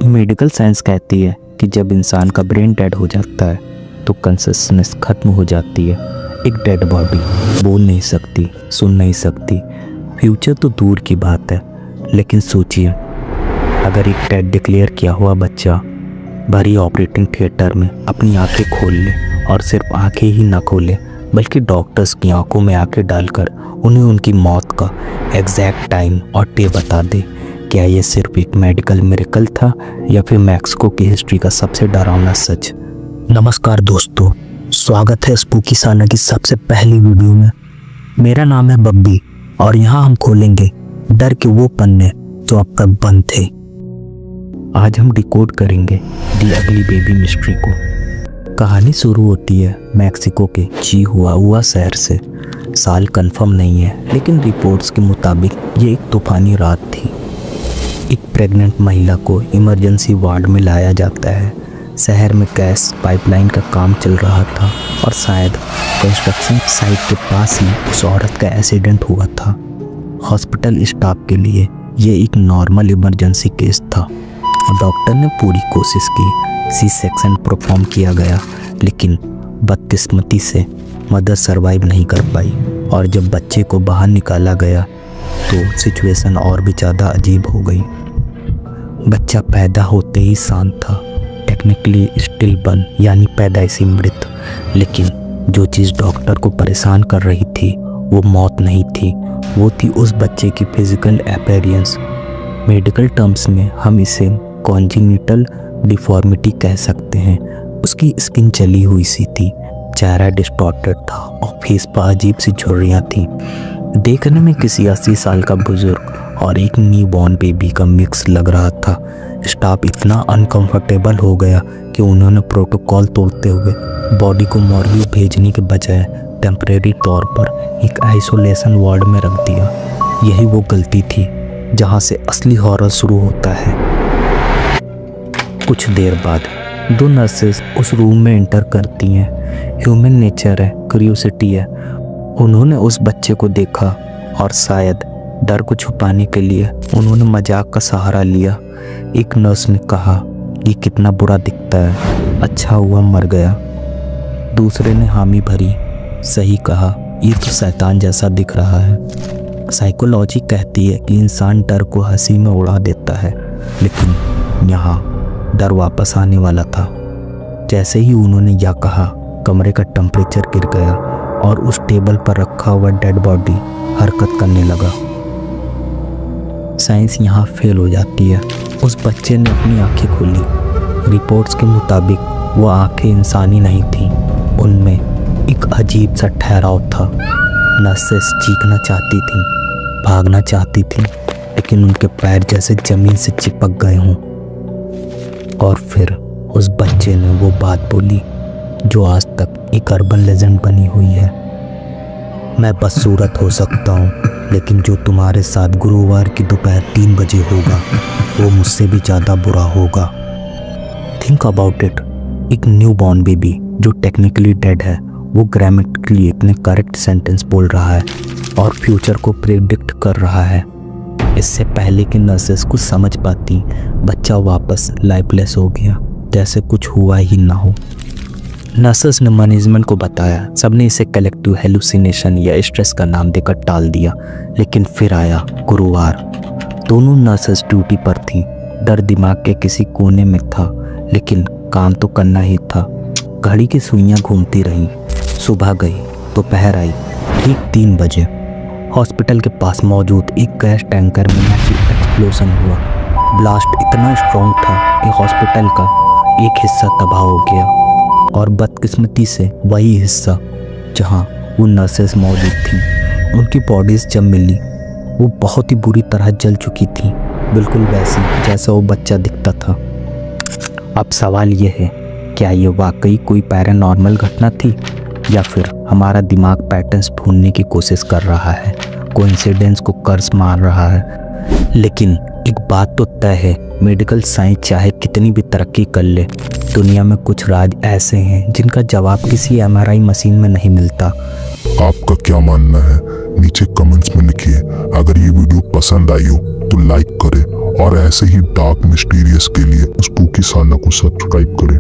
Medical science कहती है कि जब इंसान का ब्रेन डेड हो जाता है तो कंसिस्टेंस खत्म हो जाती है। एक डेड बॉडी बोल नहीं सकती, सुन नहीं सकती, फ्यूचर तो दूर की बात है। लेकिन सोचिए, अगर एक डेड डिक्लेयर किया हुआ बच्चा भरी ऑपरेटिंग थिएटर में अपनी आंखें खोल ले और सिर्फ आंखें ही ना खोले बल्कि डॉक्टर्स की आंखों में आंखें डालकर उन्हें उनकी मौत का एग्जैक्ट टाइम और डे बता दे, क्या ये सिर्फ एक मेडिकल मिरेकल था या फिर मैक्सिको की हिस्ट्री का सबसे डरावना सच। नमस्कार दोस्तों, स्वागत है स्पूकी साना की सबसे पहली वीडियो में। मेरा नाम है बब्बी और यहाँ हम खोलेंगे डर के वो पन्ने जो अब तक बंद थे। आज हम डिकोड करेंगे दी अगली बेबी मिस्ट्री को। कहानी शुरू होती है मैक्सिको के चिहुआहुआ शहर से। साल कंफर्म नहीं है लेकिन रिपोर्ट्स के मुताबिक ये एक तूफानी रात थी। एक प्रेग्नेंट महिला को इमरजेंसी वार्ड में लाया जाता है। शहर में गैस पाइपलाइन का काम चल रहा था और शायद कंस्ट्रक्शन साइट के पास ही उस औरत का एक्सीडेंट हुआ था। हॉस्पिटल स्टाफ के लिए ये एक नॉर्मल इमरजेंसी केस था। डॉक्टर ने पूरी कोशिश की, सी सेक्शन परफॉर्म किया गया, लेकिन बदकिस्मती से मदर सरवाइव नहीं कर पाई। और जब बच्चे को बाहर निकाला गया तो सिचुएशन और भी ज़्यादा अजीब हो गई। बच्चा पैदा होते ही शांत था, टेक्निकली स्टिल बर्न यानी पैदाइशी मृत। लेकिन जो चीज़ डॉक्टर को परेशान कर रही थी वो मौत नहीं थी, वो थी उस बच्चे की फिजिकल अपीयरेंस। मेडिकल टर्म्स में हम इसे कॉन्जेनिटल डिफॉर्मिटी कह सकते हैं। उसकी स्किन जली हुई सी थी, चेहरा डिस्टॉर्टेड था और फेस पर अजीब सी झुर्रियाँ थी। देखने में किसी 80 साल का बुजुर्ग और एक न्यू बॉर्न बेबी का मिक्स लग रहा था। स्टाफ इतना अनकंफर्टेबल हो गया कि उन्होंने प्रोटोकॉल तोड़ते हुए बॉडी को मॉर्गे भेजने के बजाय टेम्परेरी तौर पर एक आइसोलेशन वार्ड में रख दिया। यही वो गलती थी जहां से असली हॉरर शुरू होता है। कुछ देर बाद दो नर्सेस उस रूम में एंटर करती हैं। ह्यूमन नेचर है, क्यूरियोसिटी है। उन्होंने उस बच्चे को देखा और शायद डर को छुपाने के लिए उन्होंने मजाक का सहारा लिया। एक नर्स ने कहा, ये कितना बुरा दिखता है, अच्छा हुआ मर गया। दूसरे ने हामी भरी, सही कहा, ये तो शैतान जैसा दिख रहा है। साइकोलॉजी कहती है कि इंसान डर को हंसी में उड़ा देता है, लेकिन यहाँ डर वापस आने वाला था। जैसे ही उन्होंने यह कहा, कमरे का टेम्परेचर गिर गया और उस टेबल पर रखा हुआ डेड बॉडी हरकत करने लगा। साइंस यहाँ फेल हो जाती है। उस बच्चे ने अपनी आंखें खोली। रिपोर्ट्स के मुताबिक वो आंखें इंसानी नहीं थीं, उनमें एक अजीब सा ठहराव था। नर्सेस चीखना चाहती थीं, भागना चाहती थीं, लेकिन उनके पैर जैसे ज़मीन से चिपक गए हों। और फिर उस बच्चे ने वो बात बोली जो आज तक एक अर्बन लेजेंड बनी हुई है, मैं बदसूरत हो सकता हूँ, लेकिन जो तुम्हारे साथ गुरुवार की दोपहर 3 बजे होगा वो मुझसे भी ज़्यादा बुरा होगा। थिंक अबाउट इट, एक न्यू बॉर्न बेबी जो टेक्निकली डेड है वो ग्रामेटिकली इतने करेक्ट सेंटेंस बोल रहा है और फ्यूचर को प्रेडिक्ट कर रहा है। इससे पहले कि नर्सेस कुछ समझ पाती, बच्चा वापस लाइफलेस हो गया, जैसे कुछ हुआ ही ना हो। नर्सेस ने मैनेजमेंट को बताया, सबने इसे कलेक्टिव हेलुसिनेशन या स्ट्रेस का नाम देकर टाल दिया। लेकिन फिर आया गुरुवार। दोनों नर्सेस ड्यूटी पर थीं। डर दिमाग के किसी कोने में था, लेकिन काम तो करना ही था। घड़ी की सुइयां घूमती रहीं। सुबह गई, दोपहर आई, ठीक 3 बजे हॉस्पिटल के पास मौजूद एक गैस टैंकर में मैसिव एक्सप्लोजन हुआ। ब्लास्ट इतना स्ट्रॉन्ग था कि हॉस्पिटल का एक हिस्सा तबाह हो गया, और बदकिस्मती से वही हिस्सा जहां वो नर्सेस मौजूद थीं। उनकी बॉडीज़ जब मिली वो बहुत ही बुरी तरह जल चुकी थी, बिल्कुल वैसी जैसा वो बच्चा दिखता था। अब सवाल ये है, क्या ये वाकई कोई पैरानॉर्मल घटना थी या फिर हमारा दिमाग पैटर्न्स ढूंढने की कोशिश कर रहा है, कोइंसिडेंस को कर्ज मार रहा है। लेकिन एक बात तो तय है, मेडिकल साइंस चाहे कितनी भी तरक्की कर ले, दुनिया में कुछ राज ऐसे हैं जिनका जवाब किसी MRI मशीन में नहीं मिलता। आपका क्या मानना है, नीचे कमेंट्स में लिखिए। अगर ये वीडियो पसंद आई हो तो लाइक करें और ऐसे ही डार्क मिस्टीरियस के लिए स्पूकी साला को सब्सक्राइब करें।